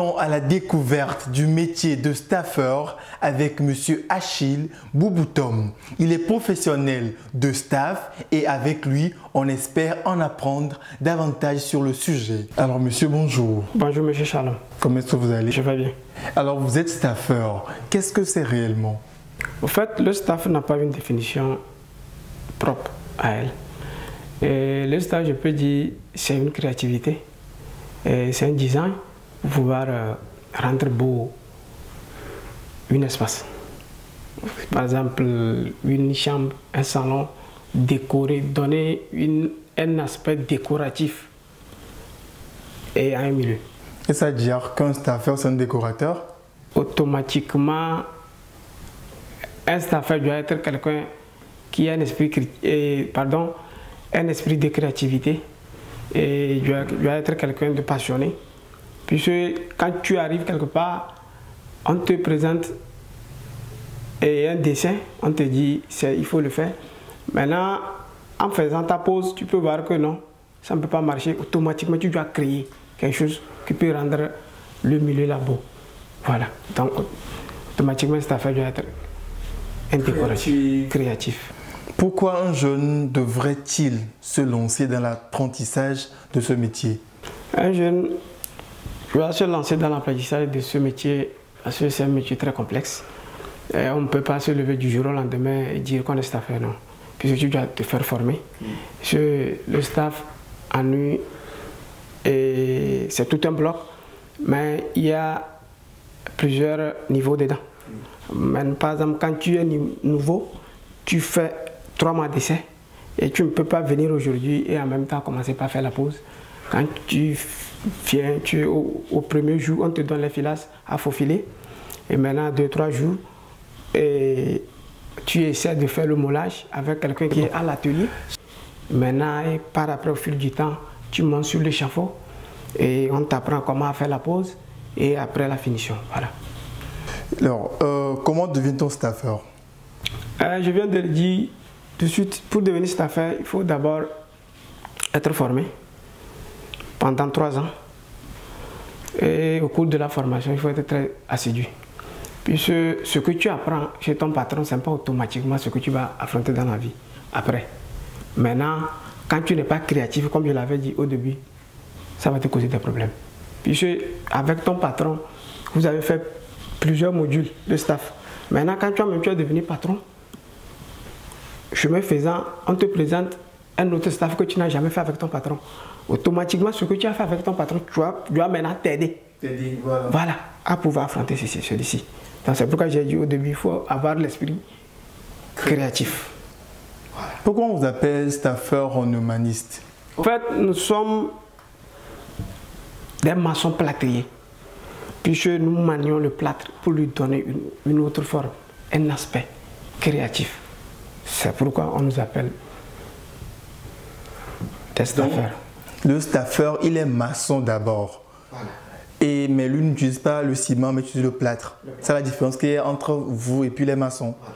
Allons à la découverte du métier de staffeur avec Monsieur Achille Bouboutom. Il est professionnel de staff et avec lui, on espère en apprendre davantage sur le sujet. Alors monsieur, bonjour. Bonjour monsieur Chalon. Comment est-ce que vous allez? Je vais bien. Alors vous êtes staffeur. Qu'est-ce que c'est réellement? En fait, le staff n'a pas une définition propre à elle. Et le staff, je peux dire, c'est une créativité. C'est un design pour pouvoir rendre beau un espace. Par exemple, une chambre, un salon décoré, donner un aspect décoratif et à un milieu. Et ça veut dire qu'un staffeur, c'est un décorateur? Automatiquement, un staffeur doit être quelqu'un qui a un esprit, un esprit de créativité et doit être quelqu'un de passionné. Puisque quand tu arrives quelque part, on te présente un dessin, on te dit il faut le faire. Maintenant, en faisant ta pause, tu peux voir que non, ça ne peut pas marcher. Automatiquement, tu dois créer quelque chose qui peut rendre le milieu là beau. Voilà. Donc, automatiquement, cette affaire doit être un décoratif, créatif. Pourquoi un jeune devrait-il se lancer dans l'apprentissage de ce métier? Un jeune doit se lancer dans l'apprentissage de ce métier parce que c'est un métier très complexe. Et on ne peut pas se lever du jour au lendemain et dire qu'on est staffeur, non. Puisque tu dois te faire former. Le staff ennuie et c'est tout un bloc, mais il y a plusieurs niveaux dedans. Par exemple, quand tu es nouveau, tu fais 3 mois d'essai et tu ne peux pas venir aujourd'hui et en même temps commencer par faire la pause. Quand tu viens, au premier jour, on te donne les filasses à faufiler et maintenant 2-3 jours, et tu essaies de faire le moulage avec quelqu'un qui est à l'atelier. Maintenant, et par après, au fil du temps, tu montes sur l'échafaud et on t'apprend comment faire la pause et après la finition. Voilà. Alors, comment devient-on staffeur? Je viens de le dire tout de suite, pour devenir staffeur, il faut d'abord être formé pendant 3 ans. Et au cours de la formation, il faut être très assidu. Puisque ce que tu apprends chez ton patron, ce n'est pas automatiquement ce que tu vas affronter dans la vie après. Maintenant, quand tu n'es pas créatif, comme je l'avais dit au début, ça va te causer des problèmes. Puisque avec ton patron, vous avez fait plusieurs modules de staff. Maintenant, quand tu es devenu patron, chemin faisant, on te présente un autre staff que tu n'as jamais fait avec ton patron. Automatiquement, ce que tu as fait avec ton patron, tu dois maintenant t'aider. Voilà, à pouvoir affronter celui-ci. Donc c'est pourquoi j'ai dit au début, il faut avoir l'esprit créatif. Voilà. Pourquoi on vous appelle staffeur en humaniste? En fait, nous sommes des maçons plâtriers. Puisque nous manions le plâtre pour lui donner une autre forme, un aspect créatif. C'est pourquoi on nous appelle des staffeurs. Le staffeur, il est maçon d'abord. Voilà. Mais lui n'utilise pas le ciment, mais utilise le plâtre. C'est la différence qu'il y a entre vous et puis les maçons. Voilà.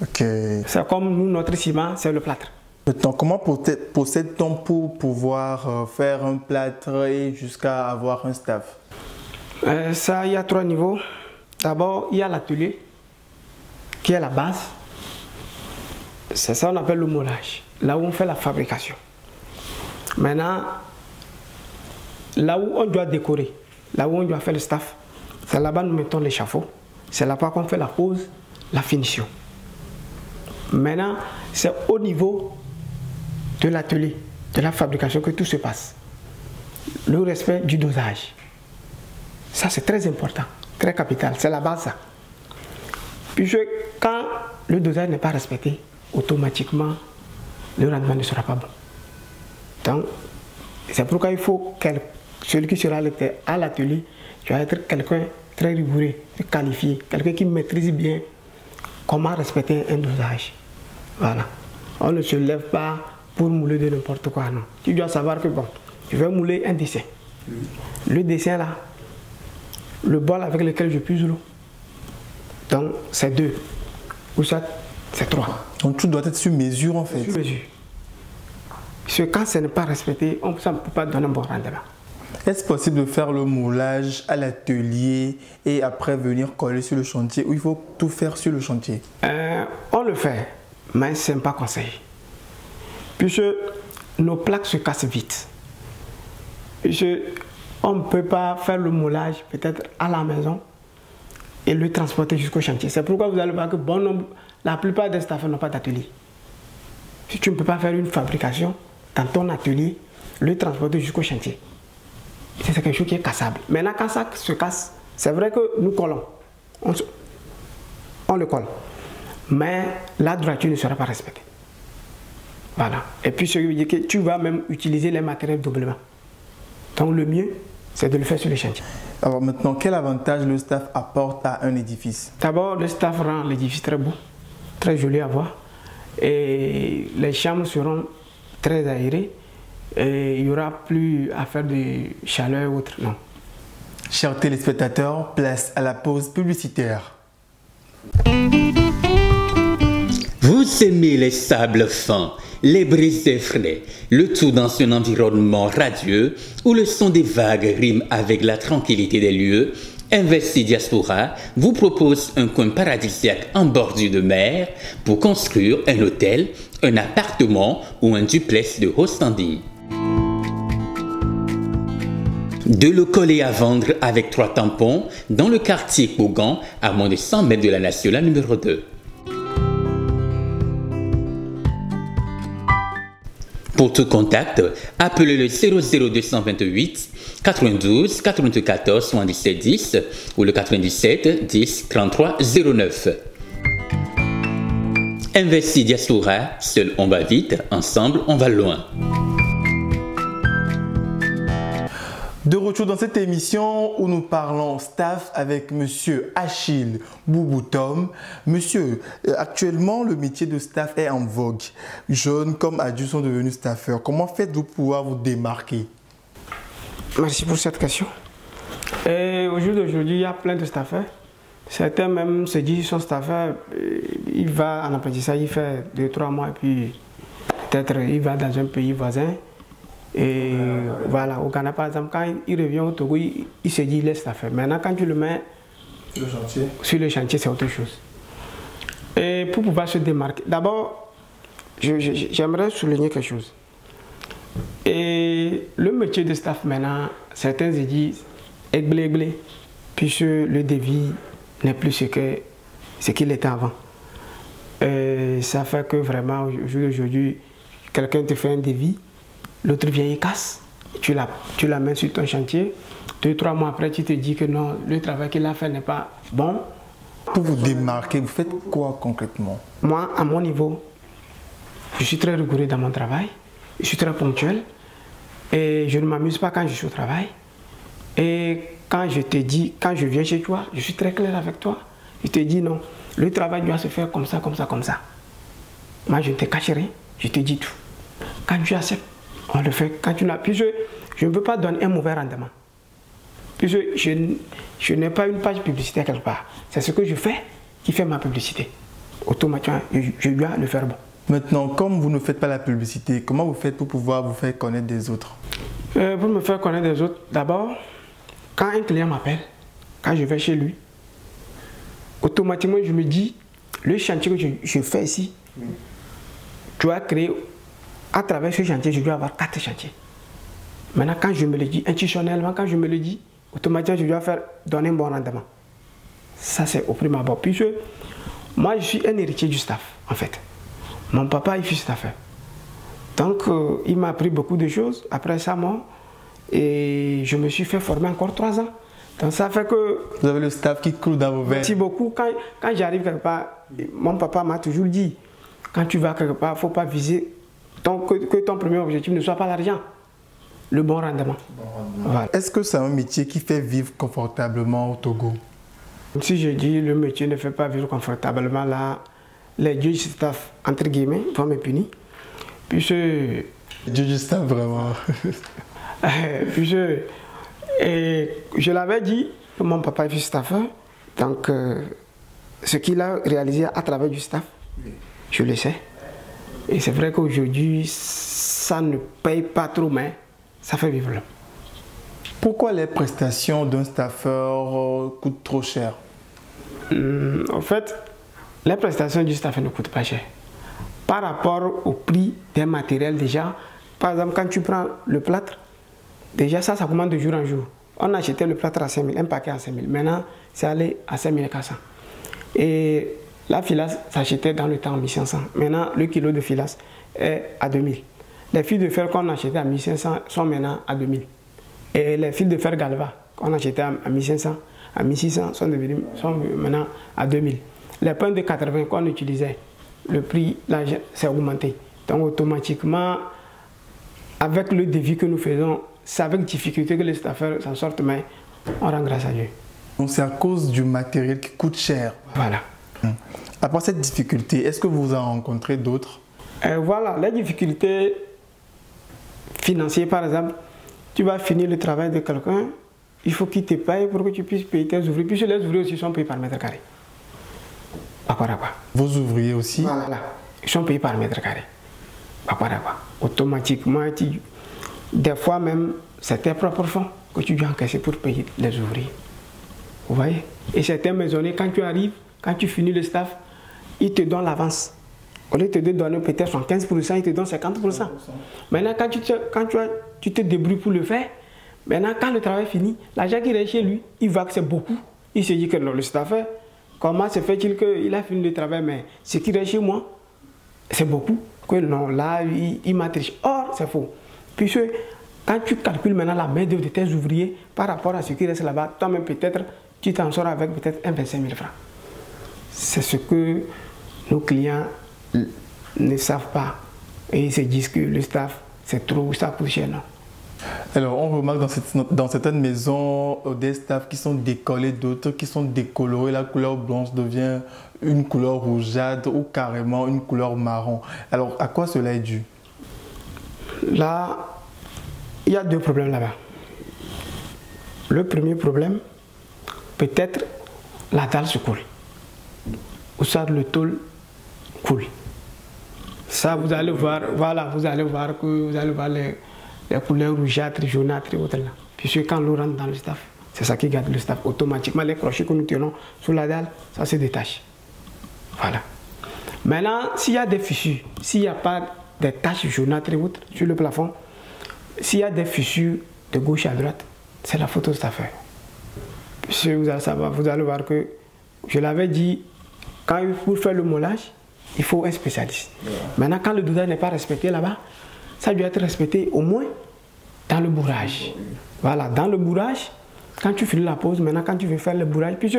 Ok. C'est comme nous, notre ciment, c'est le plâtre. Donc, comment procède-t-on pour pouvoir faire un plâtre et jusqu'à avoir un staff? Ça, il y a 3 niveaux. D'abord, il y a l'atelier, qui est la base. C'est ça qu'on appelle le moulage, là où on fait la fabrication. Maintenant, là où on doit décorer, là où on doit faire le staff, c'est là-bas nous mettons l'échafaud. C'est là-bas qu'on fait la pose, la finition. Maintenant, c'est au niveau de l'atelier, de la fabrication que tout se passe. Le respect du dosage. Ça, c'est très important, très capital. C'est la base, ça. Puisque quand le dosage n'est pas respecté, automatiquement, le rendement ne sera pas bon. Donc, c'est pourquoi il faut que celui qui sera à l'atelier doit être quelqu'un très rigoureux, qualifié, quelqu'un qui maîtrise bien comment respecter un dosage. Voilà. On ne se lève pas pour mouler de n'importe quoi, non. Tu dois savoir que, bon, je vais mouler un dessin. Le dessin là, le bol avec lequel je puise l'eau. Donc, c'est 2. Ou ça, c'est 3. Donc, tout doit être sur mesure, en fait. Sur mesure. Parce que quand ce n'est pas respecté, ça ne peut pas donner un bon rendement. Est-ce possible de faire le moulage à l'atelier et après venir coller sur le chantier ou il faut tout faire sur le chantier? On le fait, mais ce n'est pas conseillé. Puisque nos plaques se cassent vite. Puisque on ne peut pas faire le moulage peut-être à la maison et le transporter jusqu'au chantier. C'est pourquoi vous allez voir que la plupart des staffeurs n'ont pas d'atelier. Si tu ne peux pas faire une fabrication dans ton atelier, le transporter jusqu'au chantier. C'est quelque chose qui est cassable. Maintenant, quand ça se casse, c'est vrai que nous collons. On le colle. Mais la droiture ne sera pas respectée. Voilà. Et puis, ce qui veut dire que tu vas même utiliser les matériels doublement. Donc, le mieux, c'est de le faire sur le chantier. Alors maintenant, quel avantage le staff apporte à un édifice? D'abord, le staff rend l'édifice très beau, très joli à voir. Et les chambres seront très aérées. Et il n'y aura plus à faire de chaleur ou autre, non. Chers téléspectateurs, place à la pause publicitaire. Vous aimez les sables fins, les brises frais, le tout dans un environnement radieux où le son des vagues rime avec la tranquillité des lieux. Investi Diaspora vous propose un coin paradisiaque en bordure de mer pour construire un hôtel, un appartement ou un duplex de haut standing. Deux locaux à vendre avec 3 tampons dans le quartier Pougan à moins de 100 mètres de la nationale numéro 2. Pour tout contact, appelez le 00228 92 94 77 10 ou le 97 10 33 09. Investi Diaspora, seul on va vite, ensemble on va loin. De retour dans cette émission où nous parlons staff avec Monsieur Achille Bouboutom. Monsieur, actuellement le métier de staff est en vogue. Jeunes comme adultes sont devenus staffeurs. Comment faites-vous pour pouvoir vous démarquer? Merci pour cette question. Au jour d'aujourd'hui, il y a plein de staffeurs. Certains même se disent qu'ils sont staffeurs. Il va en apprentissage, il fait 2-3 mois et puis peut-être il va dans un pays voisin. Et voilà, au Ghana par exemple, quand il revient au Togo, il se dit il laisse la faire. Maintenant, quand tu le mets sur le chantier, c'est autre chose. Et pour pouvoir se démarquer, d'abord, j'aimerais souligner quelque chose. Et le métier de staff maintenant, certains se disent églé, puisque le devis n'est plus ce qu'il était avant. Ça fait que vraiment, aujourd'hui, quelqu'un te fait un devis. L'autre vient et casse, tu la mets sur ton chantier, 2-3 mois après tu te dis que non, le travail qu'il a fait n'est pas bon. Pour vous démarquer, vous faites quoi concrètement? Moi, à mon niveau, je suis très rigoureux dans mon travail, je suis très ponctuel et je ne m'amuse pas quand je suis au travail. Et quand je te dis, quand je viens chez toi, je suis très clair avec toi. Je te dis non, le travail doit se faire comme ça, comme ça, comme ça. Moi, je ne te cache rien, je te dis tout. Quand tu acceptes, on le fait. Quand tu n'as plus, je ne peux pas donner un mauvais rendement. Puisque je n'ai pas une page publicitaire quelque part. C'est ce que je fais qui fait ma publicité. Automatiquement, je dois le faire bon. Maintenant, comme vous ne faites pas la publicité, comment vous faites pour pouvoir vous faire connaître des autres? Pour me faire connaître des autres, d'abord, quand un client m'appelle, quand je vais chez lui, automatiquement je me dis, le chantier que je fais ici, tu as créé. À travers ce chantier, je dois avoir 4 chantiers. Maintenant, quand je me le dis, institutionnellement, quand je me le dis, automatiquement, je dois donner un bon rendement. Ça, c'est au prime abord. Puisque moi, je suis un héritier du staff, en fait. Mon papa, il fut staffeur. Donc, il m'a appris beaucoup de choses après sa mort. Et je me suis fait former encore 3 ans. Donc, ça fait que... Vous avez le staff qui coule dans vos veines. Merci beaucoup. Quand j'arrive quelque part, mon papa m'a toujours dit, quand tu vas quelque part, il ne faut pas viser... Donc, que ton premier objectif ne soit pas l'argent, le bon rendement. Voilà. Est-ce que c'est un métier qui fait vivre confortablement au Togo? Si je dis le métier ne fait pas vivre confortablement, là, les dieux du staff, entre guillemets, vont me punir. Puisque... Dieu du staff, vraiment. Puisque... je l'avais dit, que mon papa est staffeur, donc ce qu'il a réalisé à travers du staff, je le sais. Et c'est vrai qu'aujourd'hui, ça ne paye pas trop, mais ça fait vivre l'homme. Pourquoi les prestations d'un staffeur coûtent trop cher? En fait, les prestations du staffeur ne coûtent pas cher. Par rapport au prix des matériels déjà, par exemple, quand tu prends le plâtre, déjà ça commande de jour en jour. On achetait le plâtre à 5 000, un paquet à 5 000. Maintenant, c'est allé à 5 400. Et la filasse s'achetait dans le temps à 1500. Maintenant, le kilo de filasse est à 2000. Les fils de fer qu'on achetait à 1500 sont maintenant à 2000. Et les fils de fer galva qu'on achetait à 1500, à 1600 sont maintenant à 2000. Les points de 80 qu'on utilisait, le prix s'est augmenté. Donc automatiquement, avec le devis que nous faisons, c'est avec difficulté que les staffeurs s'en sortent, mais on rend grâce à Dieu. Donc c'est à cause du matériel qui coûte cher. Voilà. À part cette difficulté, est-ce que vous en rencontrez d'autres? Voilà, les difficultés financières, par exemple, tu vas finir le travail de quelqu'un, il faut qu'il te paye pour que tu puisses payer tes ouvriers. Puisque les ouvriers aussi sont payés par mètre carré. Vos ouvriers aussi? Voilà, ils sont payés par mètre carré. Automatiquement, des fois même, c'est tes propres fonds que tu dois encaisser pour payer les ouvriers. Vous voyez? Et certains maisonniers, quand tu arrives, quand tu finis le staff, ils te donnent l'avance. Au lieu de te donner peut-être 15%, ils te donnent 50%. Maintenant, quand tu te débrouilles pour le faire, maintenant, quand le travail est fini, l'argent qui reste chez lui, il voit que c'est beaucoup. Il se dit que non, le staffeur, comment se fait-il qu'il a fini le travail, mais ce qui reste chez moi, c'est beaucoup. Que non, là, il m'a triché. Or, c'est faux. Puisque quand tu calcules maintenant la main-d'œuvre de tes ouvriers par rapport à ce qui reste là-bas, toi-même peut-être, tu t'en sors avec peut-être 25 000 francs. C'est ce que nos clients ne savent pas. Et ils se disent que le staff, c'est trop, ça coûte cher, non. Alors, on remarque dans certaines maisons des staffs qui sont décollés, d'autres qui sont décolorés. La couleur blanche devient une couleur rougeâtre ou carrément une couleur marron. Alors, à quoi cela est dû? Là, il y a deux problèmes là-bas. Le premier problème, peut-être la dalle se coule. Ou ça, le tôle coule. Ça, vous allez voir, voilà, vous allez voir les couleurs rougeâtres, jaunâtres et autres là. Puisque quand l'eau rentre dans le staff, c'est ça qui garde le staff. Automatiquement, les crochets que nous tenons sur la dalle, ça se détache. Voilà. Maintenant, s'il y a des fissures, s'il n'y a pas des taches jaunâtres et autres sur le plafond, s'il y a des fissures de gauche à droite, c'est la faute au staffeur. Puisque vous allez savoir, vous allez voir que, je l'avais dit, quand il faut faire le moulage, il faut un spécialiste. Maintenant, quand le dosage n'est pas respecté là-bas, ça doit être respecté au moins dans le bourrage. Voilà, dans le bourrage, quand tu finis la pause, maintenant quand tu veux faire le bourrage, puisque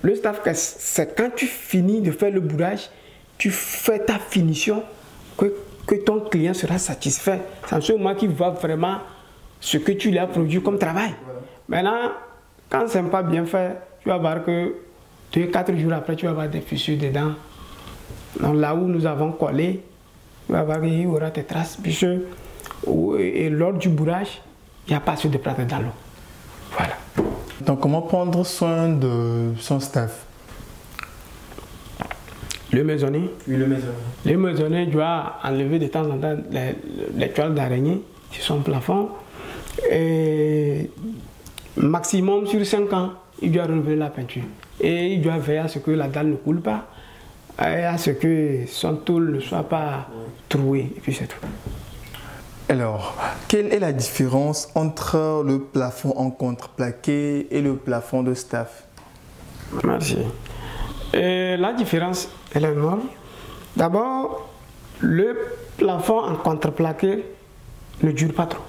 le staff, c'est quand tu finis de faire le bourrage, tu fais ta finition, que ton client sera satisfait. C'est en ce moment qu'il voit vraiment ce que tu lui as produit comme travail. Maintenant, quand ce n'est pas bien fait, tu vas voir que 2-4 jours après, tu vas avoir des fissures dedans. Donc là où nous avons collé, tu vas voir qu'il y aura des traces. Et lors du bourrage, il n'y a pas assez de plâtre dans l'eau. Voilà. Donc comment prendre soin de son staff? Le maisonnier. Oui, le maisonnier. Le maisonnier doit enlever de temps en temps les toiles d'araignée sur son plafond. Et maximum sur 5 ans, il doit renouveler la peinture. Et il doit veiller à ce que la dalle ne coule pas, et à ce que son tôle ne soit pas troué. Et puis c'est tout. Alors, quelle est la différence entre le plafond en contreplaqué et le plafond de staff? Merci. Et la différence, elle est énorme. D'abord, le plafond en contreplaqué ne dure pas trop.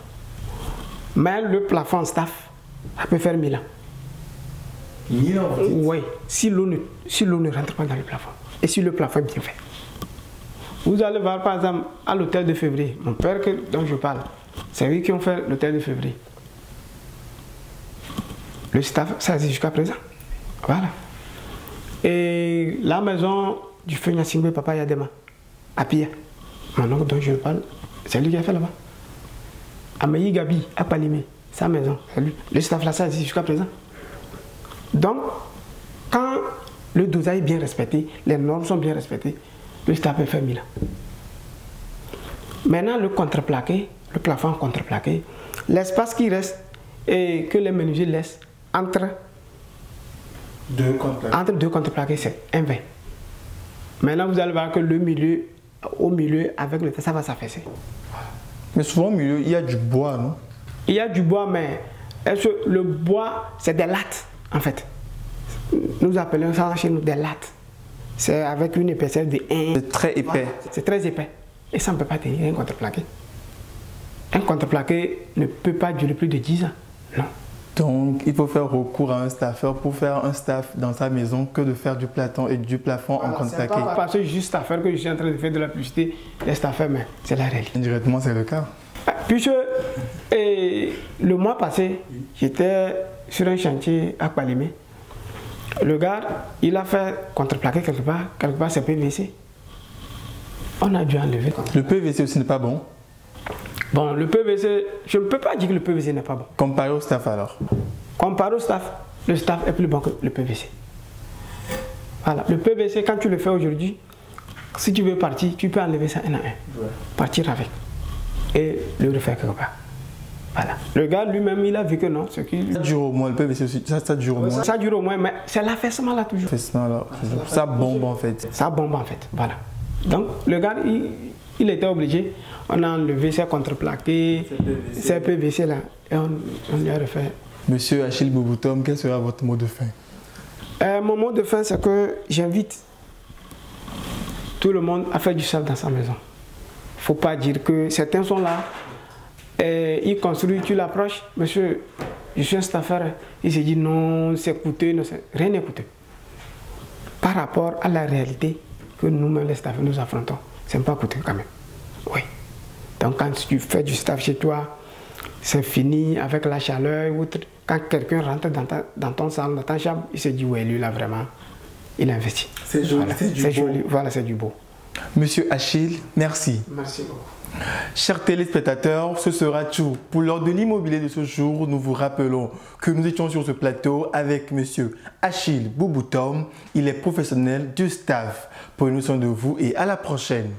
Mais le plafond en staff, ça peut faire 1000 ans. 1000 ans? Oui, si l'eau ne rentre pas dans le plafond. Et si le plafond est bien fait. Vous allez voir par exemple à l'hôtel de février, mon père dont je parle, c'est lui qui ont fait l'hôtel de février. Le staff, ça existe jusqu'à présent. Voilà. Et la maison du feu Nyasingbe Papa Yadema, à Pia, mon oncle dont je parle, c'est lui qui a fait là-bas. À Meyi Gabi, à Palimé, sa maison, c'est lui. Le staff là, ça existe jusqu'à présent. Donc, quand le dosage est bien respecté, les normes sont bien respectées, le staff peut faire 1000 ans. Maintenant, le contreplaqué, le plafond contreplaqué, l'espace qui reste et que les menuisiers laissent entre deux contreplaqués, c'est 1,20. Maintenant, vous allez voir que le milieu, au milieu, avec le temps, ça va s'affaisser. Mais souvent au milieu, il y a du bois, non? Il y a du bois, mais est-ce que le bois, c'est des lattes, en fait. Nous appelons ça chez nous des lattes. C'est avec une épaisseur de 1. C'est très épais. C'est très épais. Et ça ne peut pas tenir un contreplaqué. Un contreplaqué ne peut pas durer plus de 10 ans. Non. Donc, il faut faire recours à un staffeur pour faire un staff dans sa maison que de faire du plafond et du plafond en contreplaqué. C'est pas parce que juste staffeur que je suis en train de faire de la publicité des staffeurs, mais c'est la réalité. Indirectement, c'est le cas. Puisque le mois passé, j'étais sur un chantier à Palimé. Le gars, il a fait contreplaqué quelque part c'est PVC. On a dû enlever. Le PVC aussi n'est pas bon. Bon, le PVC, je ne peux pas dire que le PVC n'est pas bon. Comparé au staff alors? Comparé au staff, le staff est plus bon que le PVC. Voilà, le PVC, quand tu le fais aujourd'hui, si tu veux partir, tu peux enlever ça un à un. Ouais. Partir avec. Et le refaire quelque part. Voilà. Le gars lui-même, il a vu que non. Ça dure au moins, le PVC aussi. Ça dure au moins. Ça dure au moins, mais c'est l'affaissement là toujours. L'affaissement là. Ça bombe en fait. Ça bombe en fait. Voilà. Donc, le gars, il était obligé. On a enlevé ces contreplaqués, ces PVC là, et on lui a refait. Monsieur Achille Bouboutom, quel sera votre mot de fin? Mon mot de fin, c'est que j'invite tout le monde à faire du sable dans sa maison. Il ne faut pas dire que certains sont là, ils construisent, tu l'approches, monsieur, je suis un staffeur, il se dit non, c'est coûteux, non, rien n'est coûteux. Par rapport à la réalité que nous-mêmes les staffeurs nous affrontons, c'est pas coûteux quand même. Oui. Donc quand tu fais du staff chez toi, c'est fini avec la chaleur ou autre. Quand quelqu'un rentre dans ton salon, dans ta chambre, il se dit ouais, lui là vraiment, il investit. C'est joli, voilà, c'est joli. Voilà, c'est du beau. Monsieur Achille, merci. Merci beaucoup. Chers téléspectateurs, ce sera tout. Pour l'heure de l'immobilier de ce jour, nous vous rappelons que nous étions sur ce plateau avec monsieur Achille Bouboutom. Il est professionnel du staff. Prenez soin de vous et à la prochaine.